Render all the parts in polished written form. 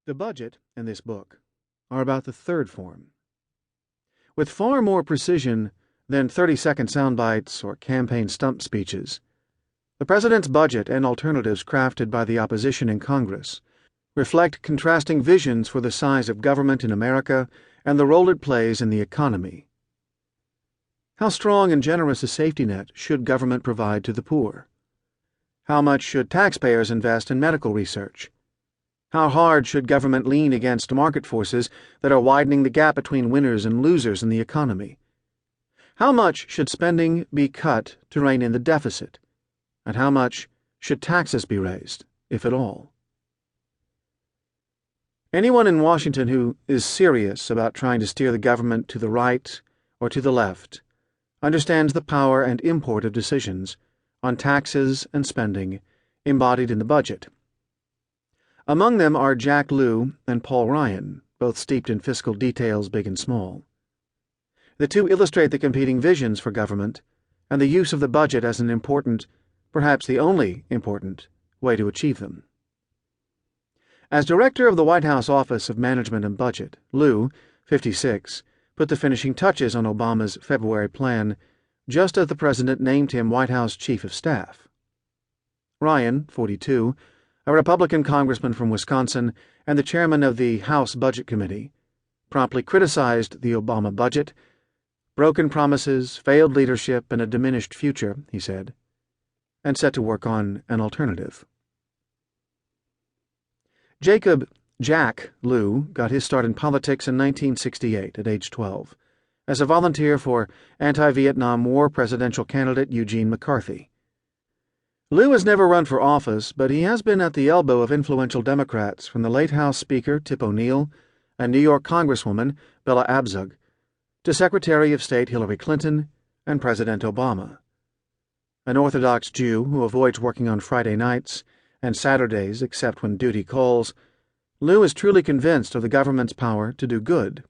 The budget and this book are about the third form. With far more precision than 30-second sound bites or campaign stump speeches, the president's budget and alternatives crafted by the opposition in Congress reflect contrasting visions for the size of government in America and the role it plays in the economy. How strong and generous a safety net should government provide to the poor? How much should taxpayers invest in medical research? How hard should government lean against market forces that are widening the gap between winners and losers in the economy? How much should spending be cut to rein in the deficit? And how much should taxes be raised, if at all? Anyone in Washington who is serious about trying to steer the government to the right or to the left understands the power and import of decisions on taxes and spending embodied in the budget. Among them are Jack Lew and Paul Ryan, both steeped in fiscal details big and small. The two illustrate the competing visions for government and the use of the budget as an important, perhaps the only important, way to achieve them. As director of the White House Office of Management and Budget, Lew, 56, put the finishing touches on Obama's February plan just as the president named him White House Chief of Staff. Ryan, 42, a Republican congressman from Wisconsin and the chairman of the House Budget Committee, promptly criticized the Obama budget. Broken promises, failed leadership, and a diminished future, he said, and set to work on an alternative. Jack Lew got his start in politics in 1968 at age 12 as a volunteer for anti-Vietnam War presidential candidate Eugene McCarthy. Lew has never run for office, but he has been at the elbow of influential Democrats from the late House Speaker Tip O'Neill and New York Congresswoman Bella Abzug to Secretary of State Hillary Clinton and President Obama. An Orthodox Jew who avoids working on Friday nights and Saturdays except when duty calls, Lew is truly convinced of the government's power to do good.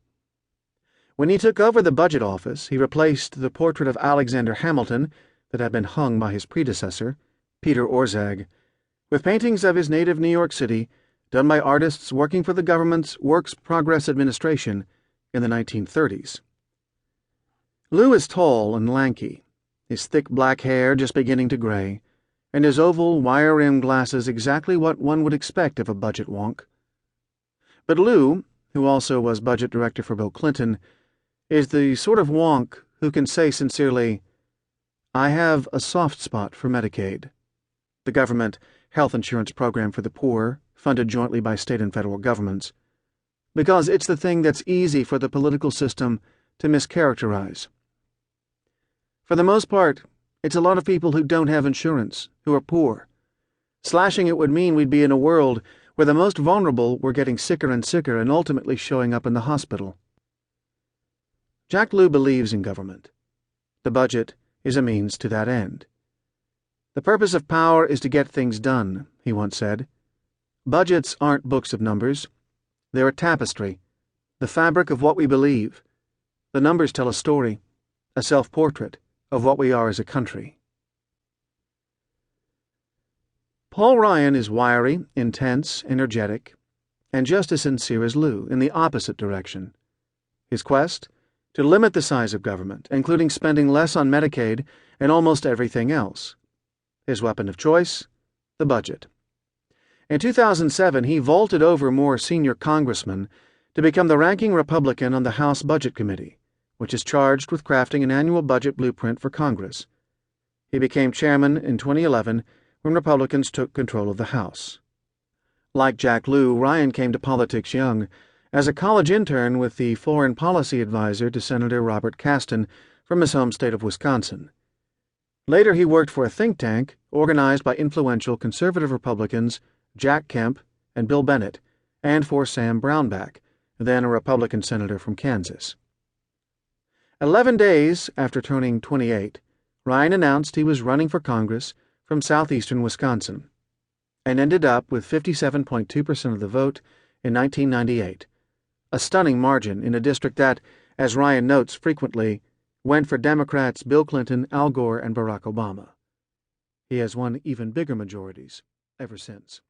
When he took over the Budget Office, he replaced the portrait of Alexander Hamilton that had been hung by his predecessor, Peter Orszag, with paintings of his native New York City done by artists working for the government's Works Progress Administration in the 1930s. Lew is tall and lanky, his thick black hair just beginning to gray, and his oval, wire-rimmed glasses exactly what one would expect of a budget wonk. But Lew, who also was budget director for Bill Clinton, is the sort of wonk who can say sincerely, "I have a soft spot for Medicaid," the government health insurance program for the poor, funded jointly by state and federal governments, because it's the thing that's easy for the political system to mischaracterize. For the most part, it's a lot of people who don't have insurance, who are poor. Slashing it would mean we'd be in a world where the most vulnerable were getting sicker and ultimately showing up in the hospital. Jack Lew believes in government. The budget is a means to that end. The purpose of power is to get things done, he once said. Budgets aren't books of numbers. They're a tapestry, the fabric of what we believe. The numbers tell a story, a self-portrait of what we are as a country. Paul Ryan is wiry, intense, energetic, and just as sincere as Lew in the opposite direction. His quest? To limit the size of government, including spending less on Medicaid and almost everything else. His weapon of choice? The budget. In 2007, he vaulted over more senior congressmen to become the ranking Republican on the House Budget Committee, which is charged with crafting an annual budget blueprint for Congress. He became chairman in 2011 when Republicans took control of the House. Like Jack Lew, Ryan came to politics young, as a college intern with the foreign policy advisor to Senator Robert Caston from his home state of Wisconsin. Later he worked for a think tank organized by influential conservative Republicans Jack Kemp and Bill Bennett, and for Sam Brownback, then a Republican senator from Kansas. 11 days after turning 28, Ryan announced he was running for Congress from southeastern Wisconsin, and ended up with 57.2% of the vote in 1998, a stunning margin in a district that, as Ryan notes frequently, went for Democrats Bill Clinton, Al Gore, and Barack Obama. He has won even bigger majorities ever since.